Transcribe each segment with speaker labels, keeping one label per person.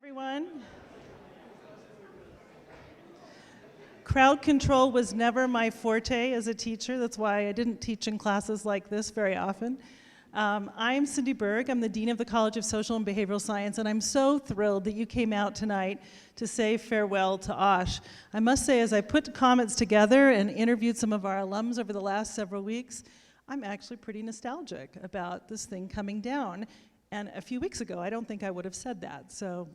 Speaker 1: Everyone. Crowd control was never my forte as a teacher. That's why I didn't teach in classes like this very often. I'm Cindy Berg. I'm the Dean of the College of Social and Behavioral Science, and I'm so thrilled that you came out tonight to say farewell to OSH. I must say, as I put comments together and interviewed some of our alums over the last several weeks, I'm actually pretty nostalgic about this thing coming down. And a few weeks ago, I don't think I would have said that. So,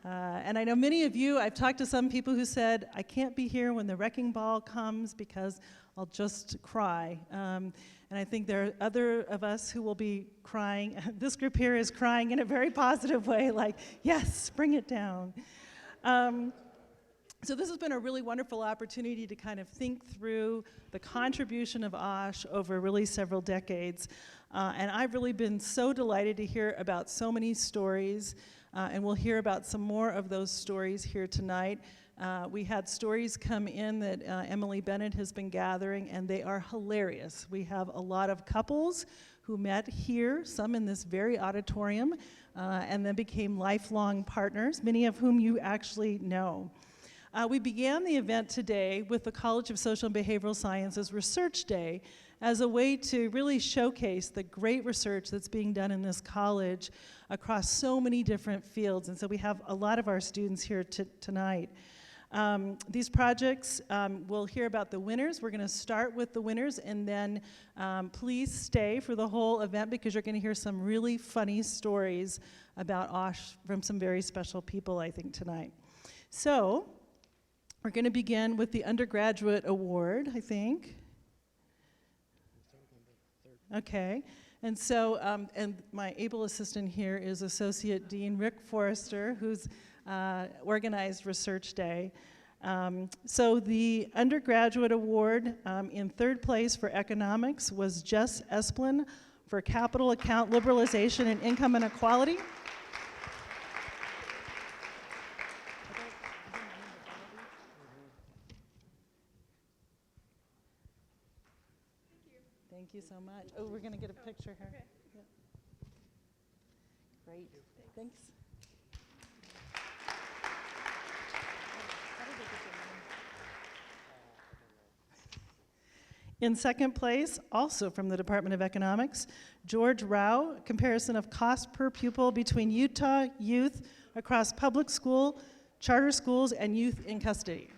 Speaker 1: and I know many of you, I've talked to some people who said, I can't be here when the wrecking ball comes because I'll just cry. And I think there are other of us who will be crying. This group here is crying in a very positive way, like, yes, bring it down. So this has been a really wonderful opportunity to kind of think through the contribution of OSH over really several decades. And I've really been so delighted to hear about so many stories, and we'll hear about some more of those stories here tonight. We had stories come in that Emily Bennett has been gathering, and they are hilarious. We have a lot of couples who met here, some in this very auditorium, and then became lifelong partners, many of whom you actually know. We began the event today with the College of Social and Behavioral Sciences Research Day as a way to really showcase the great research that's being done in this college across so many different fields. And so we have a lot of our students here tonight. These projects, we'll hear about the winners. We're going to start with the winners, and then please stay for the whole event because you're going to hear some really funny stories about OSH from some very special people, I think, tonight. So we're going to begin with the undergraduate award, I think. Okay, and so, and my able assistant here is Associate Dean Rick Forrester, who's organized Research Day. So the undergraduate award in third place for economics was Jess Esplin for capital account liberalization and income inequality. Thank you so much. Oh, we're going to get a picture here. Okay. Yep. Great. Thanks. In second place, also from the Department of Economics, George Rao, comparison of cost per pupil between Utah youth across public school, charter schools, and youth in custody.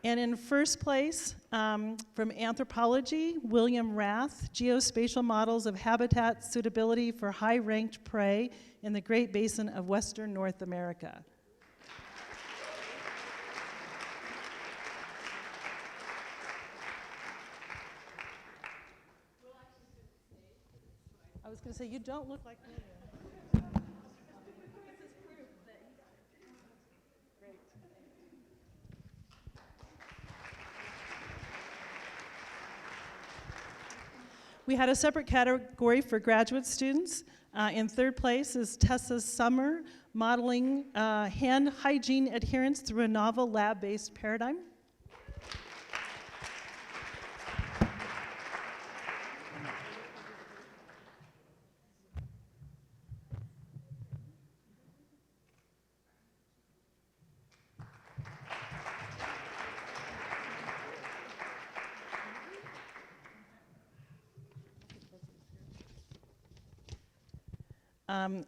Speaker 1: And in first place, from anthropology, William Rath, geospatial models of habitat suitability for high-ranked prey in the Great Basin of Western North America. I was going to say, you don't look like me. We had a separate category for graduate students. In third place is Tessa Summer, modeling hand hygiene adherence through a novel lab-based paradigm.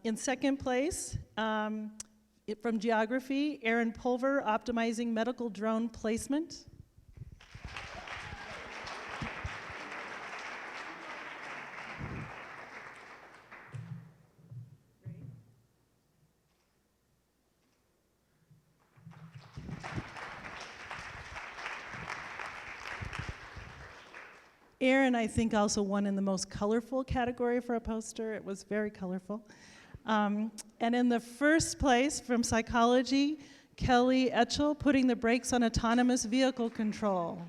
Speaker 1: In second place, from geography, Aaron Pulver, optimizing medical drone placement. Aaron, I think, also won in the most colorful category for a poster. It was very colorful. And in the first place, from psychology, Kelly Etchell, putting the brakes on autonomous vehicle control.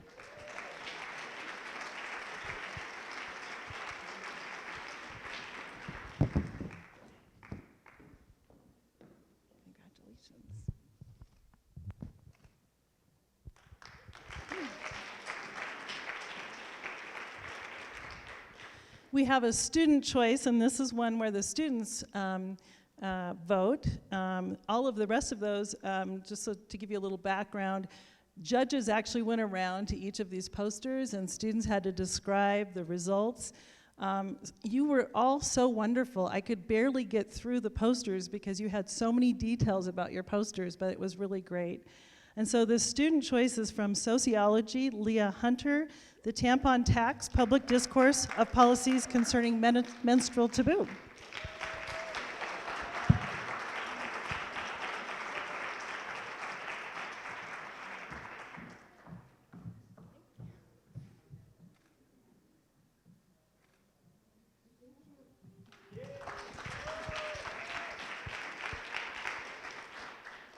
Speaker 1: We have a student choice, and this is one where the students vote. All of the rest of those, just so to give you a little background, judges actually went around to each of these posters, and students had to describe the results. You were all so wonderful. I could barely get through the posters because you had so many details about your posters, but it was really great. And so the student choice is from Sociology, Leah Hunter, The Tampon Tax, Public Discourse of Policies Concerning Menstrual Taboo.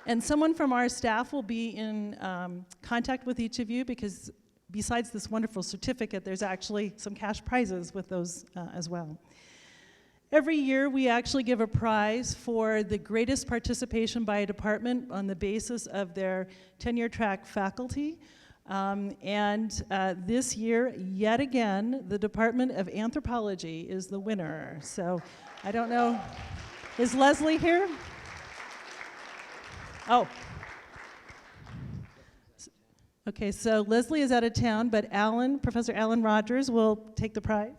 Speaker 1: And someone from our staff will be in contact with each of you, because besides this wonderful certificate, there's actually some cash prizes with those as well. Every year, we actually give a prize for the greatest participation by a department on the basis of their tenure track faculty. This year, yet again, the Department of Anthropology is the winner. So I don't know, is Leslie here? Oh. Okay, so Leslie is out of town, but Professor Alan Rogers will take the prize.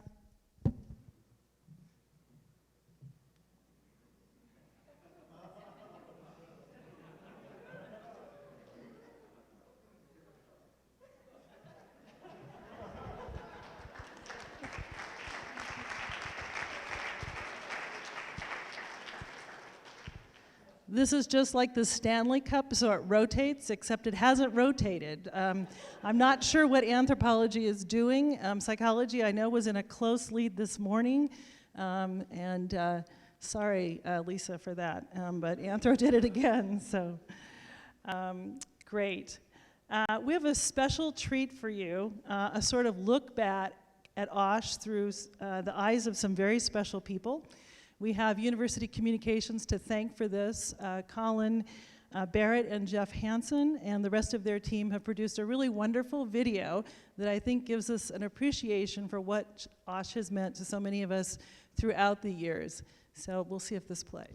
Speaker 1: This is just like the Stanley Cup, so it rotates, except it hasn't rotated. I'm not sure what anthropology is doing. Psychology, I know, was in a close lead this morning, sorry, Lisa, for that, but Anthro did it again, so great. We have a special treat for you, a sort of look back at OSH through the eyes of some very special people. We have University Communications to thank for this. Colin Barrett and Jeff Hansen and the rest of their team have produced a really wonderful video that I think gives us an appreciation for what OSH has meant to so many of us throughout the years. So we'll see if this plays.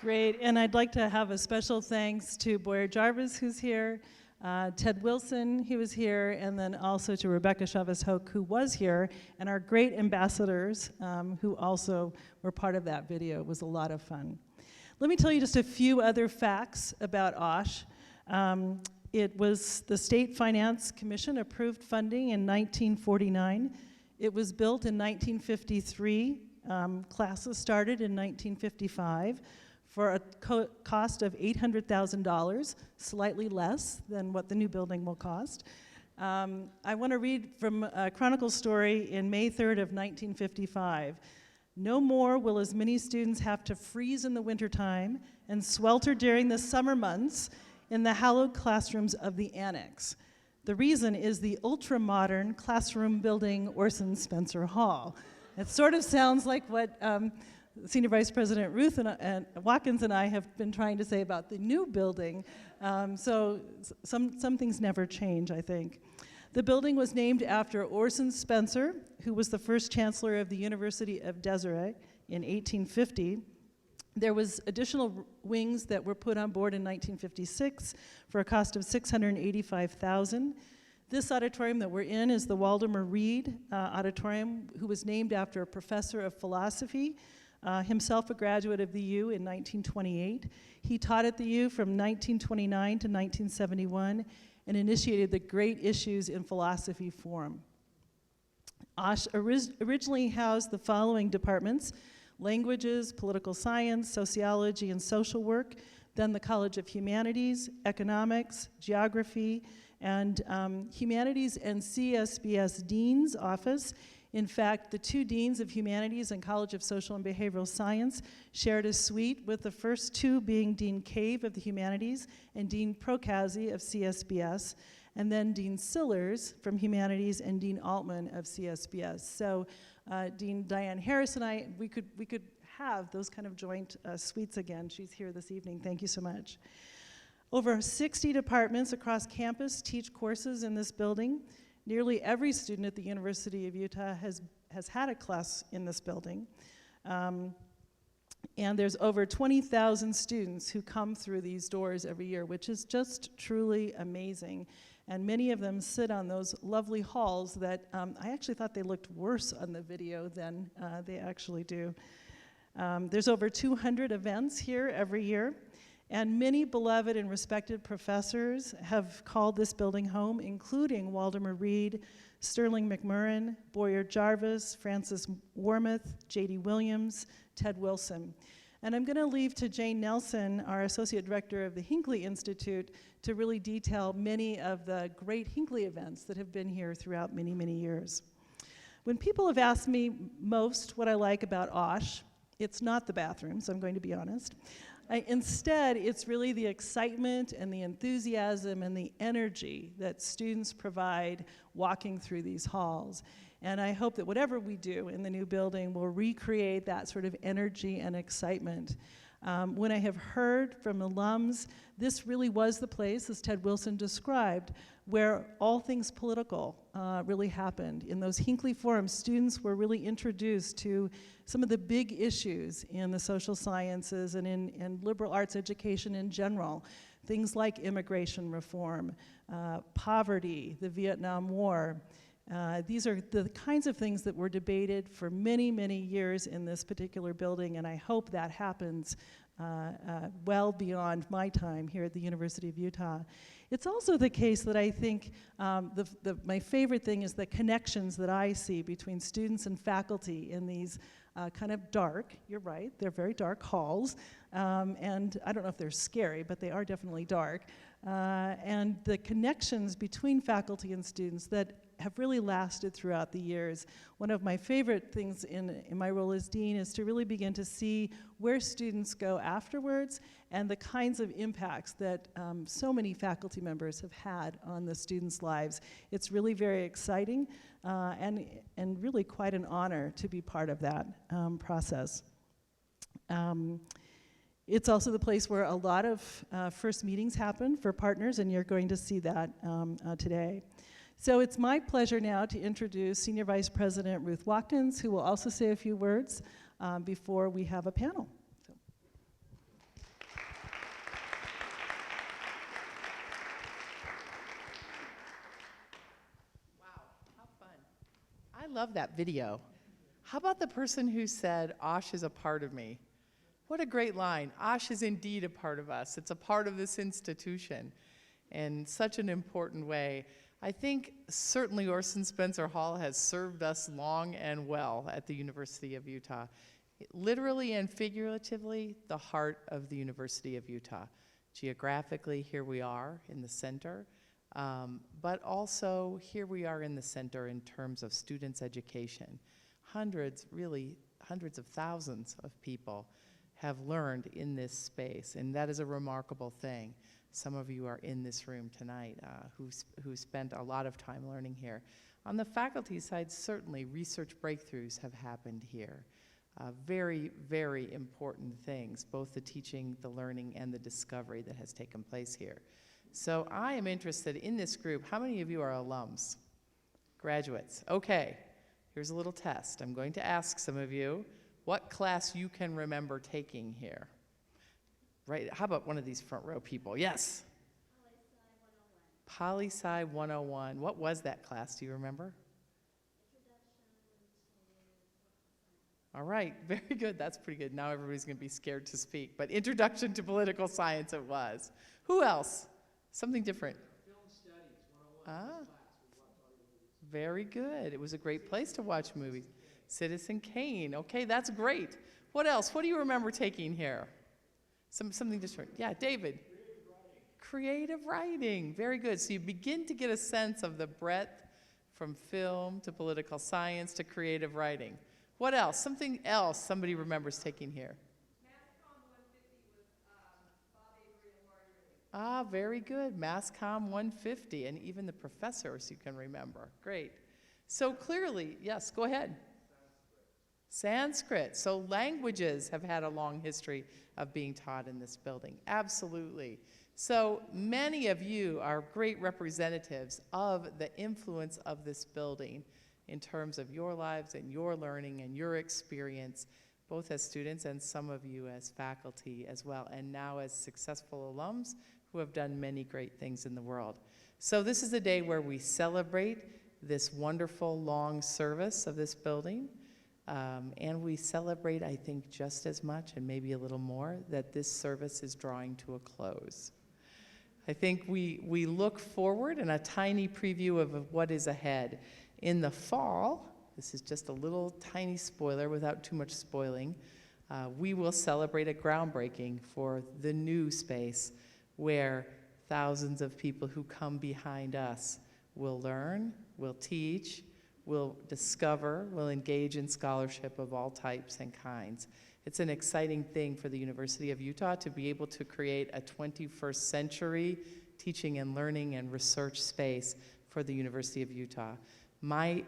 Speaker 1: Great, and I'd like to have a special thanks to Boyer Jarvis, who's here, Ted Wilson, who was here, and then also to Rebecca Chavez-Hoke, who was here, and our great ambassadors, who also were part of that video. It was a lot of fun. Let me tell you just a few other facts about OSH. It was the State Finance Commission approved funding in 1949. It was built in 1953. Classes started in 1955 for a cost of $800,000, slightly less than what the new building will cost. I want to read from a Chronicle story in May 3rd of 1955. No more will as many students have to freeze in the wintertime and swelter during the summer months in the hallowed classrooms of the annex. The reason is the ultra-modern classroom building Orson Spencer Hall. It sort of sounds like what Senior Vice President Ruth and Watkins and I have been trying to say about the new building. So some things never change, I think. The building was named after Orson Spencer, who was the first chancellor of the University of Desiree in 1850. There was additional wings that were put on board in 1956 for a cost of $685,000. This auditorium that we're in is the Waldemar Reed Auditorium, who was named after a professor of philosophy, himself a graduate of the U in 1928. He taught at the U from 1929 to 1971 and initiated the Great Issues in Philosophy Forum. OSH originally housed the following departments: languages, political science, sociology, and social work, then the College of Humanities, economics, geography, and Humanities and CSBS Dean's Office. In fact, the two deans of Humanities and College of Social and Behavioral Science shared a suite, with the first two being Dean Cave of the Humanities and Dean Procasi of CSBS, and then Dean Sillers from Humanities and Dean Altman of CSBS. So Dean Diane Harris and I, we could have those kind of joint suites again. She's here this evening. Thank you so much. Over 60 departments across campus teach courses in this building. Nearly every student at the University of Utah has had a class in this building. And there's over 20,000 students who come through these doors every year, which is just truly amazing. And many of them sit on those lovely halls that I actually thought they looked worse on the video than they actually do. There's over 200 events here every year. And many beloved and respected professors have called this building home, including Waldemar Reed, Sterling McMurrin, Boyer Jarvis, Francis Warmoth, J.D. Williams, Ted Wilson. And I'm going to leave to Jane Nelson, our Associate Director of the Hinckley Institute, to really detail many of the great Hinckley events that have been here throughout many, many years. When people have asked me most what I like about OSH, it's not the bathrooms, I'm going to be honest. Instead, it's really the excitement and the enthusiasm and the energy that students provide walking through these halls. And I hope that whatever we do in the new building will recreate that sort of energy and excitement. When I have heard from alums, this really was the place, as Ted Wilson described, where all things political really happened. In those Hinckley forums, students were really introduced to some of the big issues in the social sciences and in liberal arts education in general. Things like immigration reform, poverty, the Vietnam War. These are the kinds of things that were debated for many, many years in this particular building, and I hope that happens well beyond my time here at the University of Utah. It's also the case that I think my favorite thing is the connections that I see between students and faculty in these kind of dark, you're right, they're very dark halls, and I don't know if they're scary, but they are definitely dark, and the connections between faculty and students that have really lasted throughout the years. One of my favorite things in my role as dean is to really begin to see where students go afterwards and the kinds of impacts that so many faculty members have had on the students' lives. It's really very exciting and really quite an honor to be part of that process. It's also the place where a lot of first meetings happen for partners, and you're going to see that today. So it's my pleasure now to introduce Senior Vice President Ruth Watkins, who will also say a few words before we have a panel. So.
Speaker 2: love that video. How about the person who said, OSH is a part of me? What a great line. OSH is indeed a part of us. It's a part of this institution in such an important way. I think certainly Orson Spencer Hall has served us long and well at the University of Utah. Literally and figuratively, the heart of the University of Utah. Geographically, here we are in the center, but also here we are in the center in terms of students' education. Hundreds, really hundreds of thousands of people have learned in this space, and that is a remarkable thing. Some of you are in this room tonight who spent a lot of time learning here. On the faculty side, certainly research breakthroughs have happened here. Very, very important things, both the teaching, the learning, and the discovery that has taken place here. So I am interested in this group. How many of you are alums? Graduates. Okay, here's a little test. I'm going to ask some of you what class you can remember taking here. Right, how about one of these front row people? Yes? Poli-Sci 101. What was that class? Do you remember? All right, very good. That's pretty good. Now everybody's going to be scared to speak. But Introduction to Political Science it was. Who else? Something different.
Speaker 3: Film Studies 101.
Speaker 2: Very good. It was a great place to watch movies. Citizen Kane. Okay, that's great. What else? What do you remember taking here? Something different. Yeah, David. Creative writing. Very good. So you begin to get a sense of the breadth from film to political science to creative writing. What else? Something else somebody remembers taking here.
Speaker 4: MassComm 150 with Bob Avery and Marjorie.
Speaker 2: Ah, very good. MassComm 150, and even the professors you can remember. Great. So clearly, yes, go ahead. Sanskrit. So languages have had a long history of being taught in this building. Absolutely. So many of you are great representatives of the influence of this building in terms of your lives and your learning and your experience, both as students and some of you as faculty as well, and now as successful alums who have done many great things in the world. So this is a day where we celebrate this wonderful long service of this building, and we celebrate, I think, just as much and maybe a little more that this service is drawing to a close. I think we look forward in a tiny preview of what is ahead. In the fall, this is just a little tiny spoiler without too much spoiling, we will celebrate a groundbreaking for the new space where thousands of people who come behind us will learn, will teach, will discover, will engage in scholarship of all types and kinds. It's an exciting thing for the University of Utah to be able to create a 21st century teaching and learning and research space for the University of Utah. My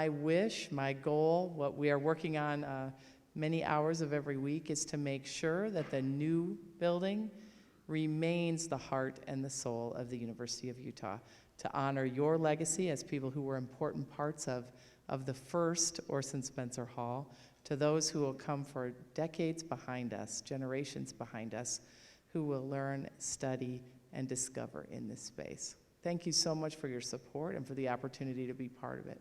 Speaker 2: wish, my goal, what we are working on many hours of every week is to make sure that the new building remains the heart and the soul of the University of Utah, to honor your legacy as people who were important parts of the first Orson Spencer Hall, to those who will come for decades behind us, generations behind us, who will learn, study, and discover in this space. Thank you so much for your support and for the opportunity to be part of it.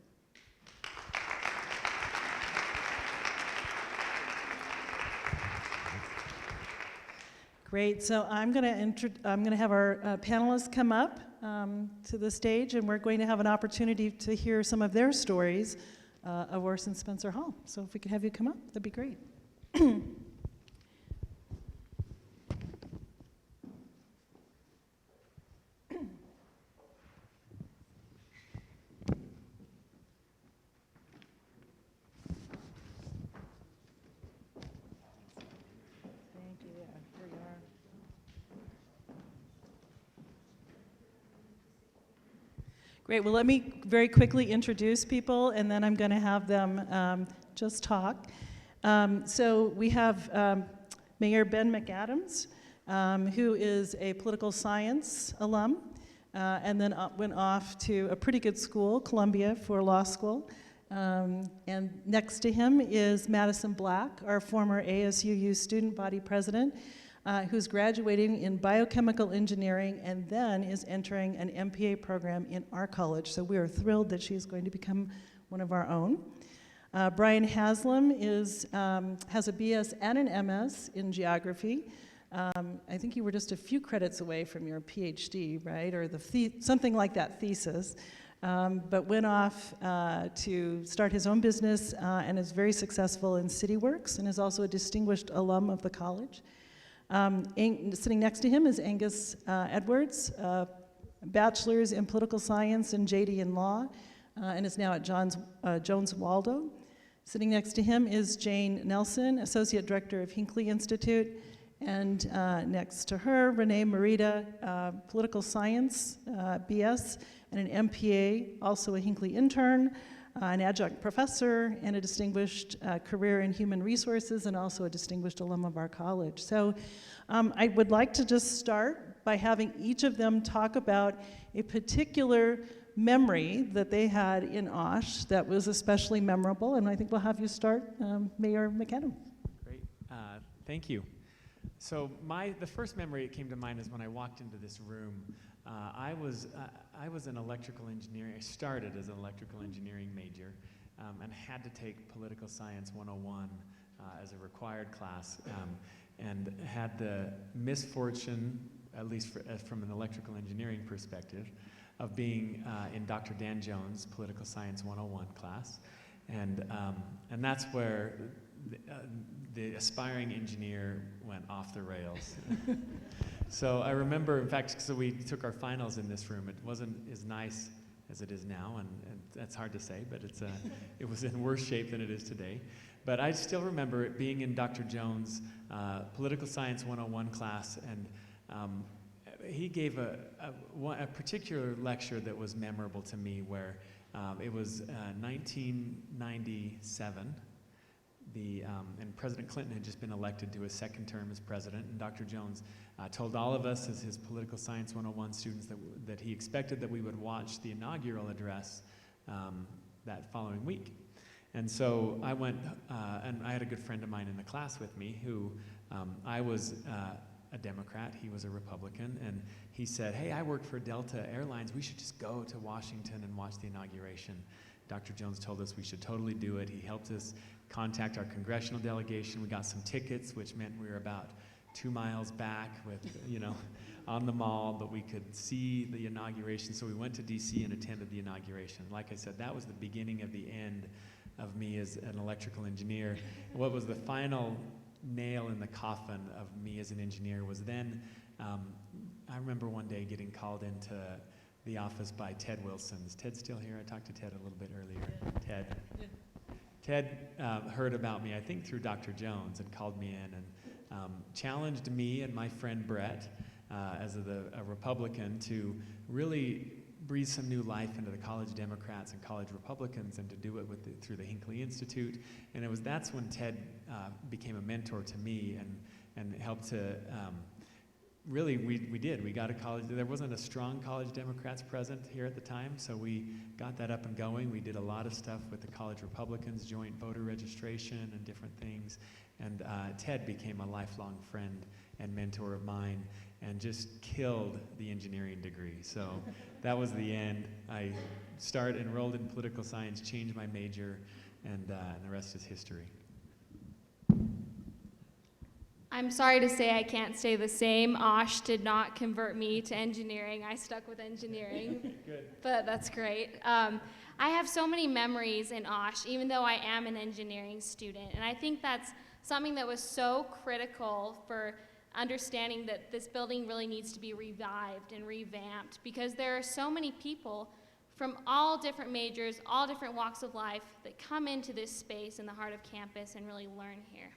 Speaker 1: Great. So I'm going to have our panelists come up to the stage, and we're going to have an opportunity to hear some of their stories of Orson Spencer Hall. So if we could have you come up, that'd be great. Great. Well, let me very quickly introduce people, and then I'm going to have them just talk. So we have Mayor Ben McAdams, who is a political science alum, and then went off to a pretty good school, Columbia, for law school. And next to him is Madison Black, our former ASUU student body president, who's graduating in biochemical engineering and then is entering an MPA program in our college. So we are thrilled that she's going to become one of our own. Brian Haslam has a BS and an MS in geography. I think you were just a few credits away from your PhD, right? Or something like that thesis. But went off to start his own business and is very successful in CityWorks and is also a distinguished alum of the college. Sitting next to him is Angus Edwards, bachelor's in political science and JD in law, and is now at Jones Waldo. Sitting next to him is Jane Nelson, associate director of Hinckley Institute, and next to her, Renee Marita, political science, BS, and an MPA, also a Hinckley intern, an adjunct professor, and a distinguished career in human resources, and also a distinguished alum of our college. So I would like to just start by having each of them talk about a particular memory that they had in OSH that was especially memorable, and I think we'll have you start, Mayor McAdam.
Speaker 3: Great, thank you. So the first memory that came to mind is when I walked into this room. I was an electrical engineering. I started as an electrical engineering major and had to take Political Science 101 as a required class, and had the misfortune, at least from an electrical engineering perspective, of being in Dr. Dan Jones' Political Science 101 class, and that's where the aspiring engineer went off the rails. So I remember, in fact, so we took our finals in this room. It wasn't as nice as it is now, and that's hard to say, but it was in worse shape than it is today. But I still remember it being in Dr. Jones' Political Science 101 class, and he gave a particular lecture that was memorable to me, where it was 1997, and President Clinton had just been elected to his second term as president, and Dr. Jones told all of us as his Political Science 101 students that he expected that we would watch the inaugural address that following week. And so I went, and I had a good friend of mine in the class with me who I was a Democrat, he was a Republican, and he said, "Hey, I work for Delta Airlines, we should just go to Washington and watch the inauguration." Dr. Jones told us we should totally do it. He helped us contact our congressional delegation. We got some tickets, which meant we were about 2 miles back with, on the mall, but we could see the inauguration. So we went to DC and attended the inauguration. Like I said, that was the beginning of the end of me as an electrical engineer. What was the final nail in the coffin of me as an engineer was then, I remember one day getting called into the office by Ted Wilson. Is Ted still here? I talked to Ted a little bit earlier. Ted. Yeah. Ted heard about me, I think through Dr. Jones, and called me in and challenged me and my friend Brett, as a Republican, to really breathe some new life into the college Democrats and college Republicans, and to do it through the Hinckley Institute. And that's when Ted became a mentor to me and helped to, really, we got a college. There wasn't a strong college Democrats present here at the time, so we got that up and going. We did a lot of stuff with the college Republicans, joint voter registration and different things. And Ted became a lifelong friend and mentor of mine, and just killed the engineering degree. So that was the end. I enrolled in political science, changed my major, and the rest is history.
Speaker 5: I'm sorry to say I can't stay the same. OSH did not convert me to engineering. I stuck with engineering.
Speaker 3: Good.
Speaker 5: But that's great. I have so many memories in OSH, even though I am an engineering student. And I think that's something that was so critical for understanding that this building really needs to be revived and revamped, because there are so many people from all different majors, all different walks of life that come into this space in the heart of campus and really learn here.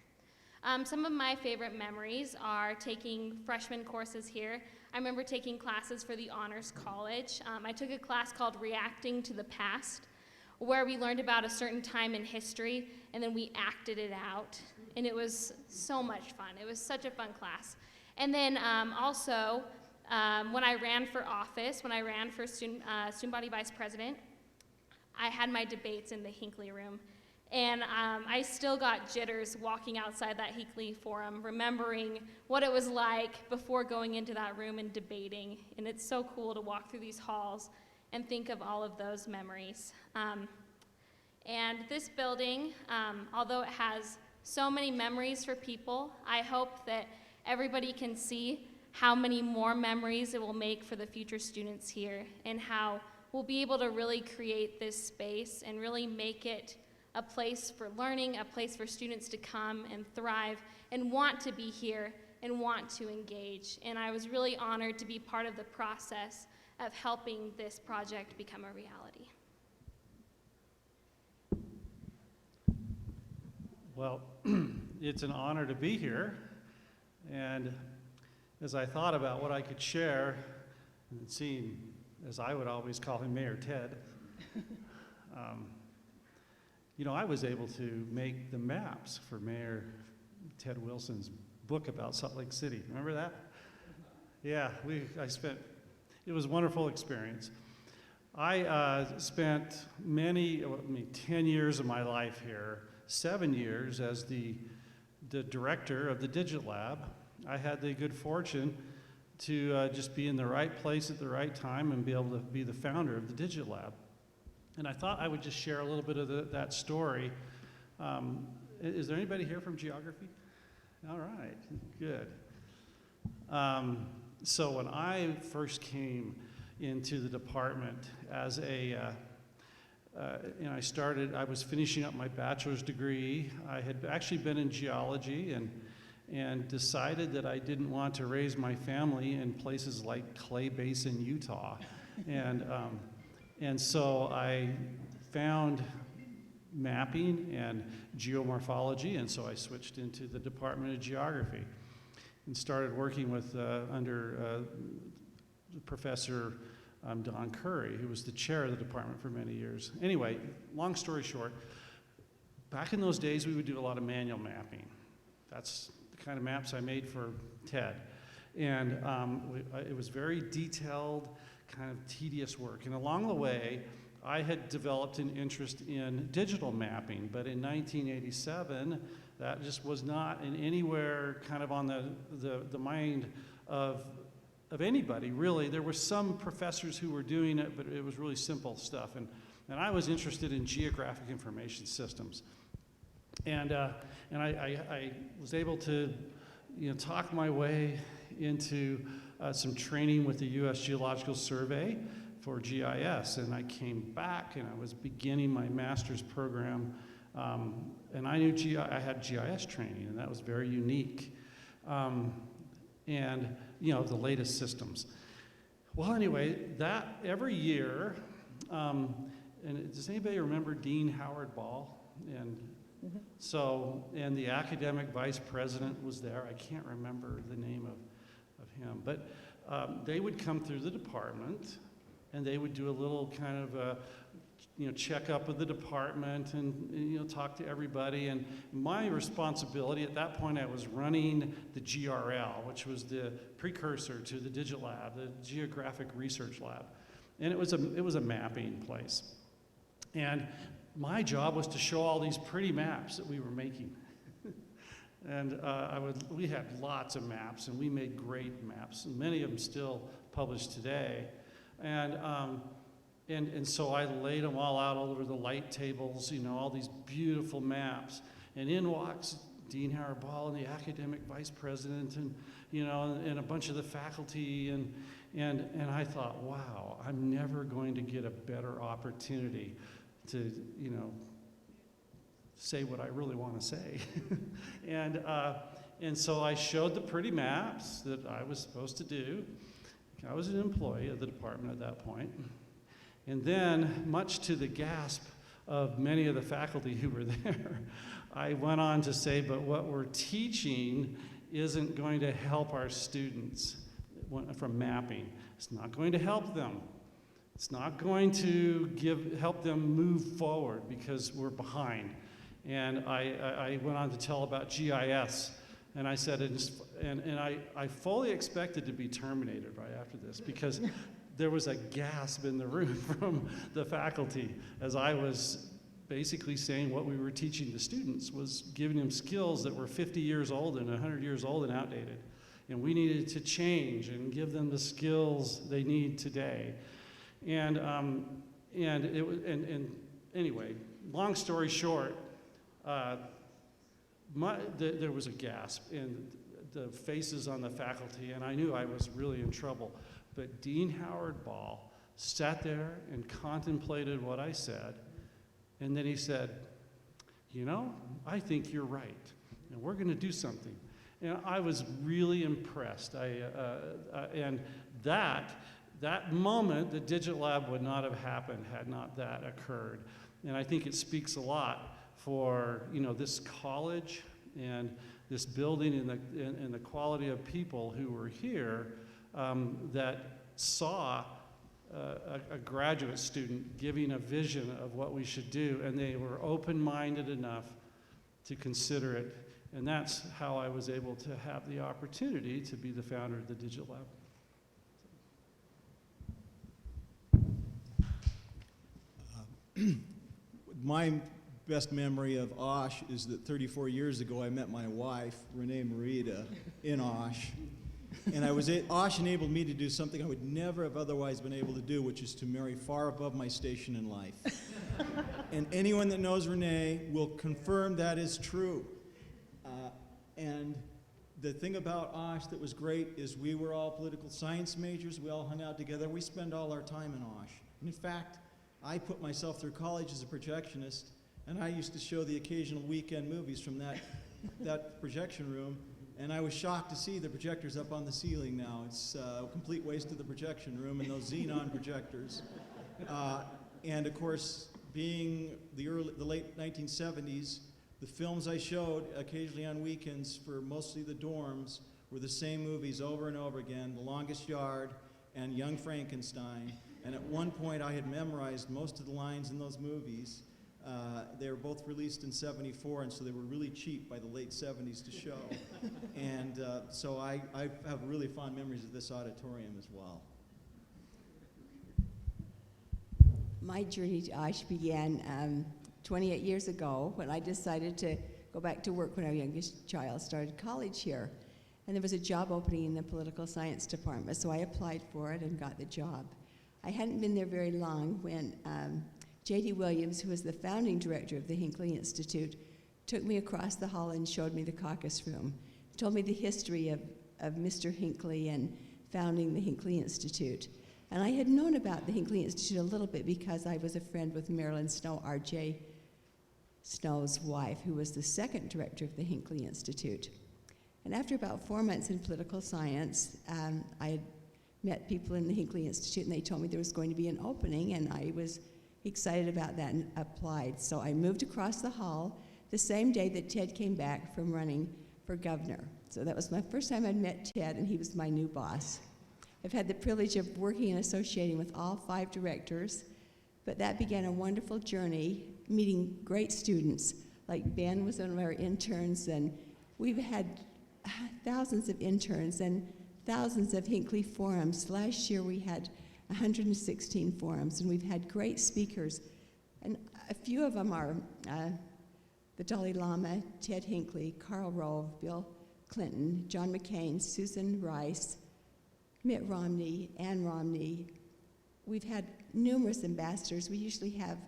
Speaker 5: Some of my favorite memories are taking freshman courses here. I remember taking classes for the Honors College. I took a class called Reacting to the Past, where we learned about a certain time in history, and then we acted it out. And it was so much fun. It was such a fun class. And then also, when I ran for office, when I ran for student body vice president, I had my debates in the Hinckley room. And I still got jitters walking outside that Hinckley forum, remembering what it was like before going into that room and debating. And it's so cool to walk through these halls and think of all of those memories. And this building, although it has so many memories for people, I hope that everybody can see how many more memories it will make for the future students here, and how we'll be able to really create this space and really make it a place for learning, a place for students to come and thrive and want to be here and want to engage. And I was really honored to be part of the process of helping this project become a reality.
Speaker 6: Well, it's an honor to be here, and as I thought about what I could share, and seeing, as I would always call him, Mayor Ted, you know, I was able to make the maps for Mayor Ted Wilson's book about Salt Lake City. Remember that? Yeah, it was a wonderful experience. I spent 10 years of my life here, 7 years as the director of the Digit Lab. I had the good fortune to just be in the right place at the right time and be able to be the founder of the Digit Lab. And I thought I would just share a little bit of that story. Is there anybody here from geography? All right, good. So when I first came into the department as I was finishing up my bachelor's degree. I had actually been in geology and decided that I didn't want to raise my family in places like Clay Basin, Utah. And so I found mapping and geomorphology, and so I switched into the Department of Geography and started working with under Professor Don Curry, who was the chair of the department for many years. Anyway, long story short, back in those days we would do a lot of manual mapping. That's the kind of maps I made for TED. And it was very detailed, kind of tedious work. And along the way, I had developed an interest in digital mapping, but in 1987, that just was not in anywhere kind of on the mind of anybody, really. There were some professors who were doing it, but it was really simple stuff. And I was interested in geographic information systems. And I was able to, talk my way into some training with the U.S. Geological Survey for GIS. And I came back and I was beginning my master's program. And I knew I had GIS training, and that was very unique. And the latest systems. Well, anyway, that every year, and does anybody remember Dean Howard Ball? And so, and the academic vice president was there. I can't remember the name of him, but they would come through the department, and they would do a little kind of check up of the department and talk to everybody. And my responsibility at that point, I was running the GRL, which was the precursor to the Digit Lab, the Geographic Research Lab. And it was a mapping place. And my job was to show all these pretty maps that we were making. And we had lots of maps, and we made great maps, and many of them still published today. And so I laid them all out all over the light tables, all these beautiful maps. And in walks Dean Howard Ball and the academic vice president and a bunch of the faculty. And I thought, wow, I'm never going to get a better opportunity to, say what I really want to say. And so I showed the pretty maps that I was supposed to do. I was an employee of the department at that point. And then, much to the gasp of many of the faculty who were there, I went on to say, but what we're teaching isn't going to help our students from mapping. It's not going to help them. It's not going to help them move forward because we're behind. And I went on to tell about GIS. And I said, and I fully expected to be terminated right after this because there was a gasp in the room from the faculty as I was basically saying what we were teaching the students was giving them skills that were 50 years old and 100 years old and outdated. And we needed to change and give them the skills they need today. And anyway, long story short, there was a gasp in the faces on the faculty, and I knew I was really in trouble. But Dean Howard Ball sat there and contemplated what I said, and then he said, you know, I think you're right, and we're going to do something. And I was really impressed. And that moment, the Digital Lab would not have happened had not that occurred. And I think it speaks a lot for, you know, this college and this building and the quality of people who were here that saw a graduate student giving a vision of what we should do, and they were open-minded enough to consider it. And that's how I was able to have the opportunity to be the founder of the Digital Lab.
Speaker 7: My best memory of OSH is that 34 years ago I met my wife, Renee Marita, in OSH. And OSH enabled me to do something I would never have otherwise been able to do, which is to marry far above my station in life. And anyone that knows Renee will confirm that is true. And the thing about OSH that was great is we were all political science majors. We all hung out together. We spend all our time in OSH. And in fact, I put myself through college as a projectionist, and I used to show the occasional weekend movies from that projection room. And I was shocked to see the projectors up on the ceiling now. It's a complete waste of the projection room and those xenon projectors. And of course, being the late 1970s, the films I showed occasionally on weekends for mostly the dorms were the same movies over and over again, The Longest Yard and Young Frankenstein. And at one point I had memorized most of the lines in those movies. They were both released in '74, and so they were really cheap by the late '70s to show. And so I have really fond memories of this auditorium as well.
Speaker 8: My journey to OSH began 28 years ago when I decided to go back to work when our youngest child started college here. And there was a job opening in the political science department, so I applied for it and got the job. I hadn't been there very long when J.D. Williams, who was the founding director of the Hinckley Institute, took me across the hall and showed me the caucus room. He told me the history of Mr. Hinckley and founding the Hinckley Institute. And I had known about the Hinckley Institute a little bit because I was a friend with Marilyn Snow, R.J. Snow's wife, who was the second director of the Hinckley Institute. And after about 4 months in political science, I had met people in the Hinckley Institute, and they told me there was going to be an opening, and I was excited about that and applied. So I moved across the hall the same day that Ted came back from running for governor. So that was my first time I'd met Ted, and he was my new boss. I've had the privilege of working and associating with all 5 directors, but that began a wonderful journey, meeting great students. Like Ben was one of our interns, and we've had thousands of interns and thousands of Hinckley forums. Last year we had 116 forums, and we've had great speakers. And a few of them are the Dalai Lama, Ted Hinckley, Karl Rove, Bill Clinton, John McCain, Susan Rice, Mitt Romney, Ann Romney. We've had numerous ambassadors. We usually have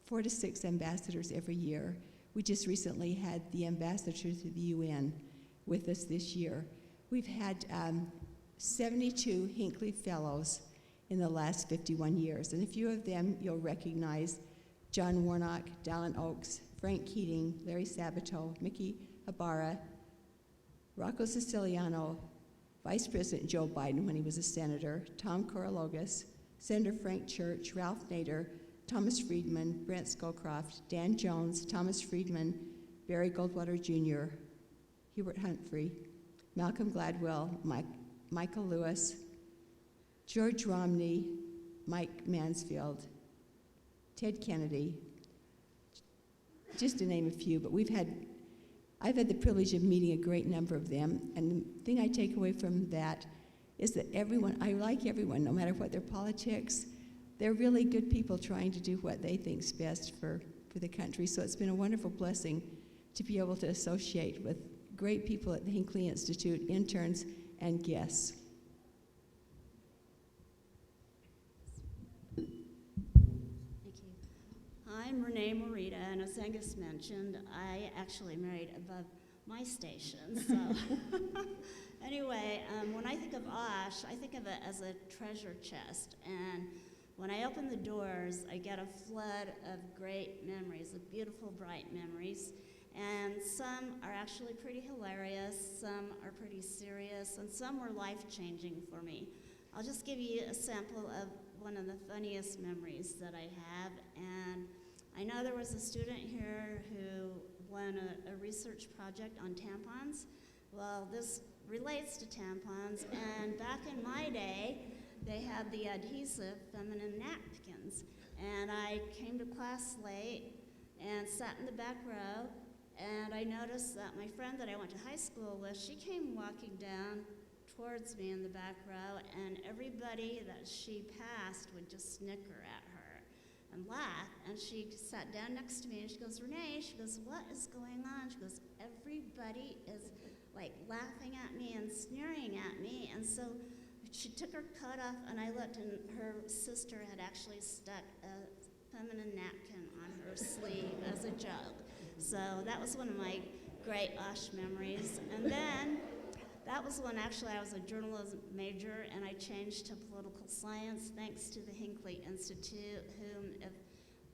Speaker 8: 4 to 6 ambassadors every year. We just recently had the ambassador to the UN with us this year. We've had 72 Hinckley Fellows in the last 51 years, and a few of them you'll recognize: John Warnock, Dallin Oaks, Frank Keating, Larry Sabato, Mickey Ibarra, Rocco Siciliano, Vice President Joe Biden when he was a senator, Tom Korologos, Senator Frank Church, Ralph Nader, Thomas Friedman, Brent Scowcroft, Dan Jones, Thomas Friedman, Barry Goldwater Jr., Hubert Humphrey, Malcolm Gladwell, Michael Lewis, George Romney, Mike Mansfield, Ted Kennedy, just to name a few. But I've had the privilege of meeting a great number of them, and the thing I take away from that is that I like everyone, no matter what their politics. They're really good people trying to do what they think's best for the country. So it's been a wonderful blessing to be able to associate with great people at the Hinckley Institute, interns, and guests.
Speaker 9: I'm Renee Morita, and as Angus mentioned, I actually married above my station. So anyway, when I think of OSH, I think of it as a treasure chest. And when I open the doors, I get a flood of great memories, of beautiful, bright memories. And some are actually pretty hilarious, some are pretty serious, and some were life-changing for me. I'll just give you a sample of one of the funniest memories that I have. And I know there was a student here who won a research project on tampons. Well, this relates to tampons, and back in my day, they had the adhesive feminine napkins. And I came to class late and sat in the back row, and I noticed that my friend that I went to high school with, she came walking down towards me in the back row, and everybody that she passed would just snicker at her and laugh. And she sat down next to me, and she goes, Renee, she goes, what is going on? She goes, everybody is like laughing at me and sneering at me. And so she took her coat off, and I looked, and her sister had actually stuck a feminine napkin on her sleeve as a joke. So that was one of my great OSH memories. And then that was when actually I was a journalism major, and I changed to political science thanks to the Hinckley Institute, whom, if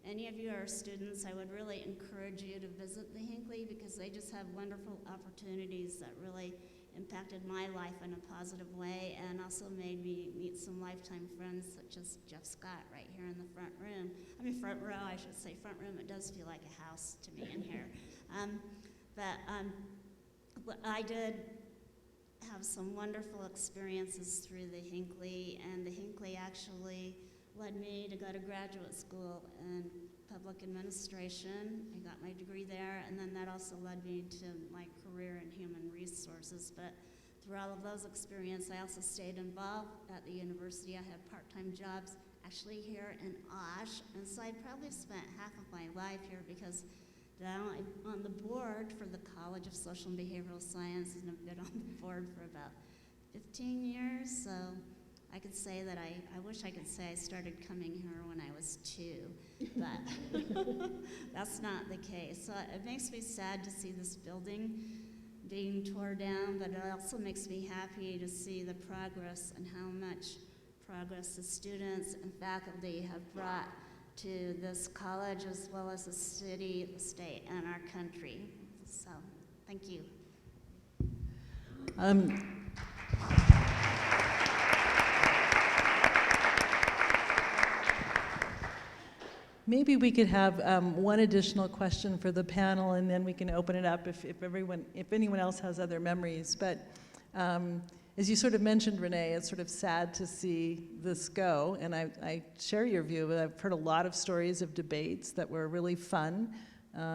Speaker 9: any of you are students, I would really encourage you to visit the Hinckley, because they just have wonderful opportunities that really impacted my life in a positive way, and also made me meet some lifetime friends such as Jeff Scott right here in the front room. I mean front row, I should say front room. It does feel like a house to me in here. I did have some wonderful experiences through the Hinckley, and the Hinckley actually led me to go to graduate school in public administration. I got my degree there, and then that also led me to my career in human resources. But through all of those experiences, I also stayed involved at the university. I had part-time jobs actually here in OSH, and so I probably spent half of my life here, because now I'm on the board for the College of Social and Behavioral Sciences, and I've been on the board for about 15 years, so I could say that I wish I could say I started coming here when I was 2, but that's not the case. So it makes me sad to see this building being torn down, but it also makes me happy to see the progress and how much progress the students and faculty have brought to this college, as well as the city, the state, and our country. So, thank you.
Speaker 1: Maybe we could have one additional question for the panel, and then we can open it up if anyone else has other memories. But as you sort of mentioned, Renee, it's sort of sad to see this go, and I share your view. I've heard a lot of stories of debates that were really fun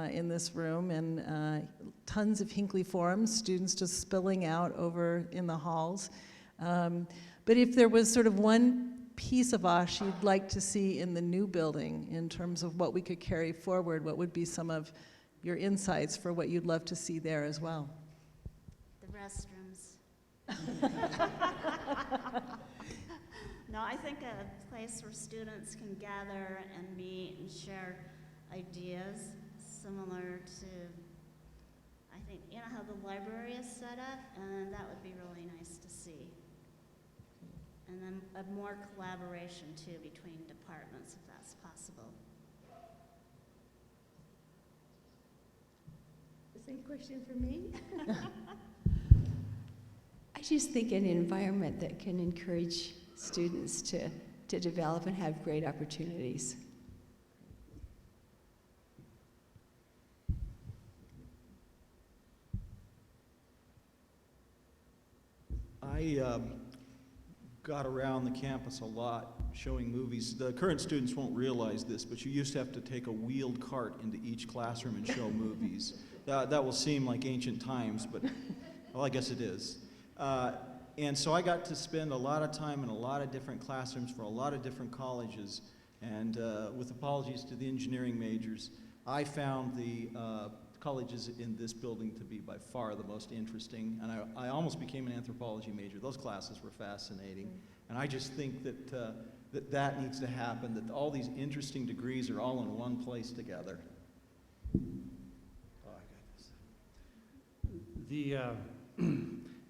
Speaker 1: in this room, and tons of Hinckley forums, students just spilling out over in the halls. But if there was sort of one piece of OSH you'd like to see in the new building in terms of what we could carry forward, what would be some of your insights for what you'd love to see there as well?
Speaker 9: The restrooms. No, I think a place where students can gather and meet and share ideas, similar to, I think, you know how the library is set up, and that would be really nice to see. And then more collaboration, too, between departments, if that's possible.
Speaker 8: The same question for me? I just think an environment that can encourage students to develop and have great opportunities.
Speaker 7: I got around the campus a lot showing movies. The current students won't realize this, but you used to have to take a wheeled cart into each classroom and show movies. That will seem like ancient times, but, well, I guess it is. And so I got to spend a lot of time in a lot of different classrooms for a lot of different colleges. And with apologies to the engineering majors, I found the colleges in this building to be by far the most interesting. And I almost became an anthropology major. Those classes were fascinating. And I just think that that needs to happen, that all these interesting degrees are all in one place together. Oh, I got this.
Speaker 6: The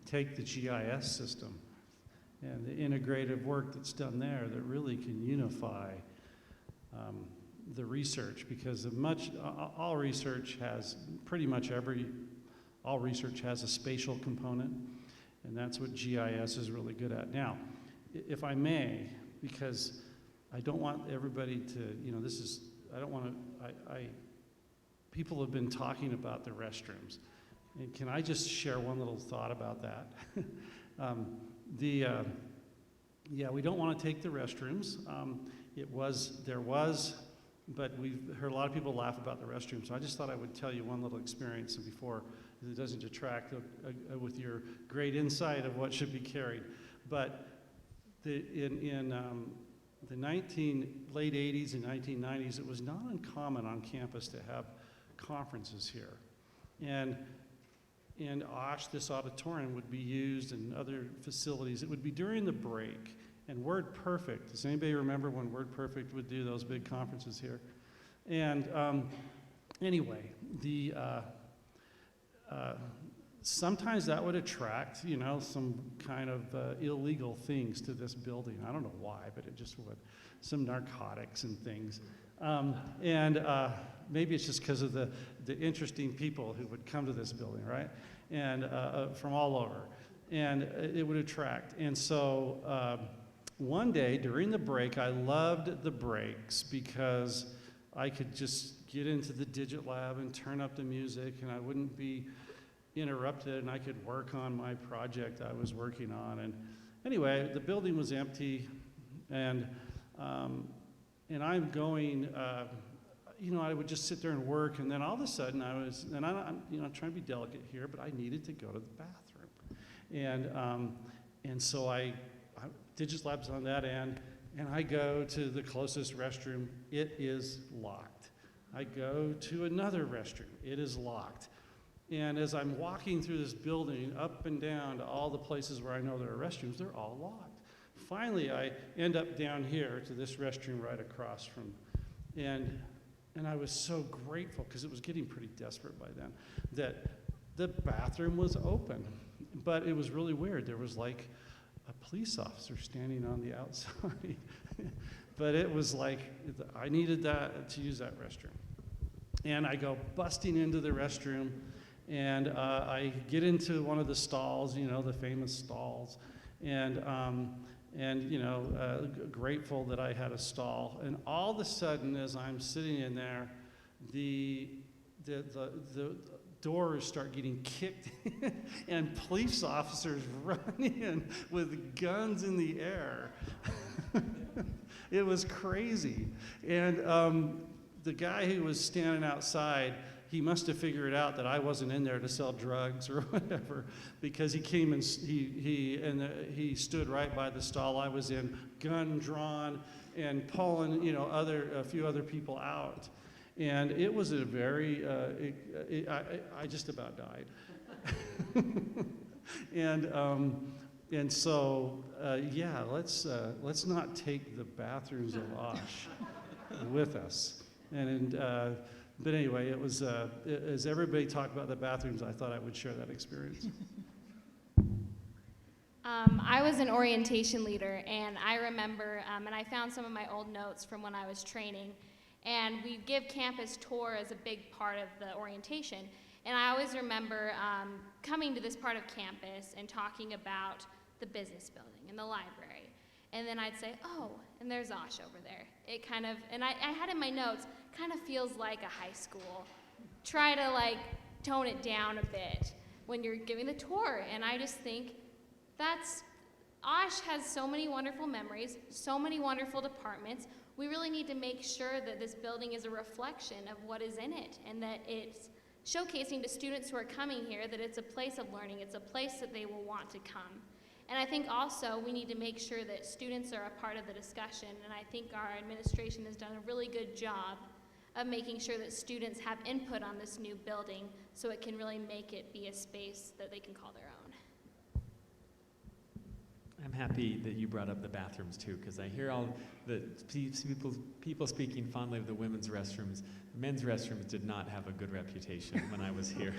Speaker 6: take the GIS system and the integrative work that's done there that really can unify the research, because all research has, pretty much all research has a spatial component, and that's what GIS is really good at. Now, if I may, because I don't want everybody to, I don't want to, people have been talking about the restrooms. And can I just share one little thought about that? Yeah, we don't want to take the restrooms. But we've heard a lot of people laugh about the restrooms. So I just thought I would tell you one little experience before it doesn't detract with your great insight of what should be carried. But in the late 80s and 1990s, it was not uncommon on campus to have conferences here. And OSH, this auditorium, would be used in other facilities. It would be during the break. And WordPerfect, does anybody remember when WordPerfect would do those big conferences here? And anyway, sometimes that would attract, some kind of illegal things to this building. I don't know why, but it just would. Some narcotics and things. Maybe it's just because of the interesting people who would come to this building, right? And from all over. And it would attract. And so one day during the break, I loved the breaks because I could just get into the Digit Lab and turn up the music, and I wouldn't be interrupted, and I could work on my project I was working on. And anyway, the building was empty, and I'm going, I would just sit there and work, and then all of a sudden I'm trying to be delicate here, but I needed to go to the bathroom. And so Digit Lab's on that end, and I go to the closest restroom. It is locked. I go to another restroom. It is locked. And as I'm walking through this building, up and down to all the places where I know there are restrooms, they're all locked. Finally, I end up down here to this restroom right across from, and I was so grateful, because it was getting pretty desperate by then, that the bathroom was open. But it was really weird. There was like a police officer standing on the outside. But it was like, I needed to use that restroom. And I go busting into the restroom, and I get into one of the stalls, the famous stalls, and grateful that I had a stall. And all of a sudden, as I'm sitting in there, the doors start getting kicked and police officers run in with guns in the air. It was crazy. And the guy who was standing outside, he must have figured out that I wasn't in there to sell drugs or whatever, because he came and he stood right by the stall I was in, gun drawn, and pulling a few other people out. And it was a very, I just about died. And so, let's not take the bathrooms of OSH with us. But anyway, it was, as everybody talked about the bathrooms, I thought I would share that experience.
Speaker 5: I was an orientation leader, and I remember, and I found some of my old notes from when I was training. And we give campus tour as a big part of the orientation. And I always remember coming to this part of campus and talking about the business building and the library. And then I'd say, oh, and there's OSH over there. It kind of, and I had in my notes, kind of feels like a high school. Try to tone it down a bit when you're giving the tour. And I just think OSH has so many wonderful memories, so many wonderful departments. We really need to make sure that this building is a reflection of what is in it, and that it's showcasing to students who are coming here that it's a place of learning, it's a place that they will want to come. And I think also we need to make sure that students are a part of the discussion, and I think our administration has done a really good job of making sure that students have input on this new building so it can really make it be a space that they can call their own.
Speaker 3: I'm happy that you brought up the bathrooms too, because I hear all the people speaking fondly of the women's restrooms. The men's restrooms did not have a good reputation when I was here.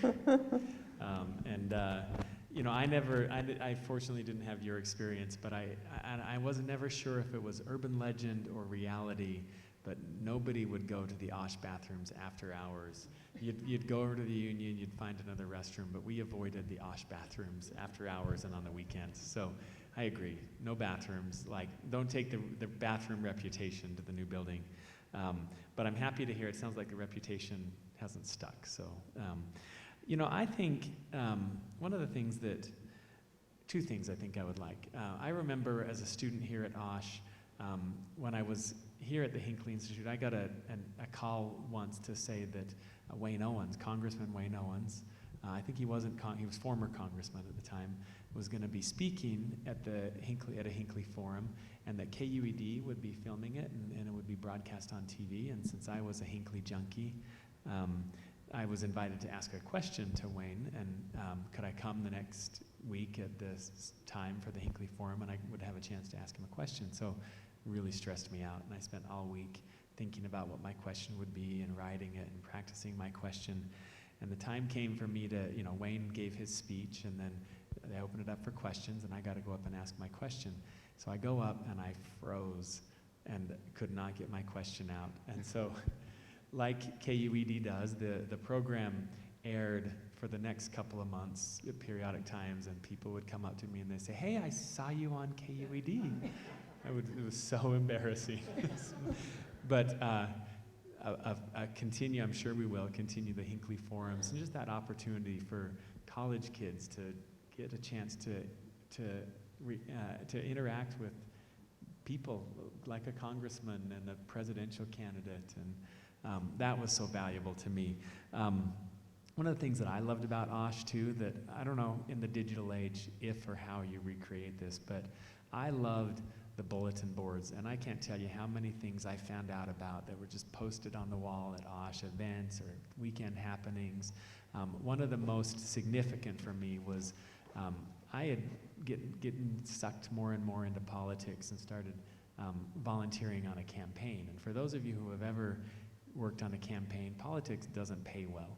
Speaker 3: You know, I fortunately didn't have your experience, but I was never sure if it was urban legend or reality, but nobody would go to the OSH bathrooms after hours. You'd go over to the Union, you'd find another restroom, but we avoided the OSH bathrooms after hours and on the weekends. So I agree, no bathrooms. Like, don't take the bathroom reputation to the new building. But I'm happy to hear it sounds like the reputation hasn't stuck. So, you know, I think one of the things two things I think I would like. I remember as a student here at OSH, when I was here at the Hinckley Institute, I got a call once to say that Wayne Owens, Congressman Wayne Owens, I think he was former congressman at the time, was going to be speaking at a Hinckley forum, and that KUED would be filming it, and it would be broadcast on TV. And since I was a Hinckley junkie, I was invited to ask a question to Wayne, and could I come the next week at this time for the Hinckley forum, and I would have a chance to ask him a question. So it really stressed me out, and I spent all week thinking about what my question would be and writing it and practicing my question. And the time came for me to, you know, Wayne gave his speech, and then they opened it up for questions, and I got to go up and ask my question. So I go up, and I froze and could not get my question out. And so, like KUED does, the program aired for the next couple of months at periodic times, and people would come up to me and they'd say, "Hey, I saw you on KUED." It was so embarrassing. But I'm sure we will continue the Hinckley forums, and just that opportunity for college kids to get a chance to interact with people like a congressman and a presidential candidate, and that was so valuable to me. One of the things that I loved about OSH too, that I don't know in the digital age if or how you recreate this, but I loved the bulletin boards, and I can't tell you how many things I found out about that were just posted on the wall at OSH events or weekend happenings. One of the most significant for me was I had getting sucked more and more into politics and started volunteering on a campaign. And for those of you who have ever worked on a campaign, politics doesn't pay well.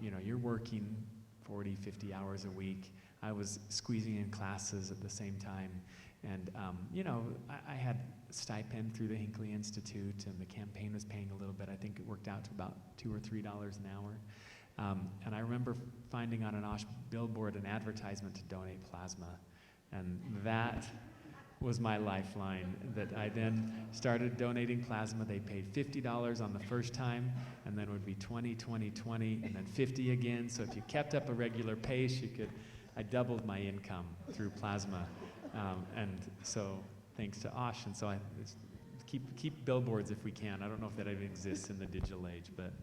Speaker 3: You know, you're working 40, 50 hours a week. I was squeezing in classes at the same time. And, you know, I had a stipend through the Hinckley Institute, and the campaign was paying a little bit. I think it worked out to about $2 or $3 an hour. And I remember finding on an OSH billboard an advertisement to donate plasma. And that was my lifeline, that I then started donating plasma. They paid $50 on the first time, and then it would be 20, 20, 20, and then 50 again. So if you kept up a regular pace, I doubled my income through plasma. And so thanks to OSH, and so keep billboards if we can. I don't know if that even exists in the digital age, but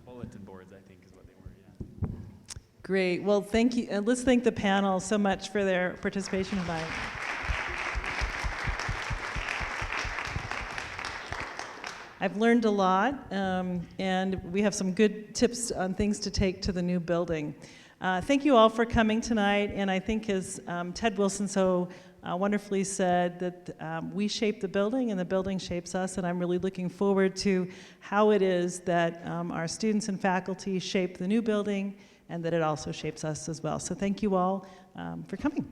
Speaker 3: bulletin boards, I think, is what they were, yeah.
Speaker 1: Great. Well, thank you. And let's thank the panel so much for their participation tonight. I've learned a lot, and we have some good tips on things to take to the new building. Thank you all for coming tonight, and I think as Ted Wilson so wonderfully said, that we shape the building and the building shapes us, and I'm really looking forward to how it is that our students and faculty shape the new building, and that it also shapes us as well. So thank you all for coming.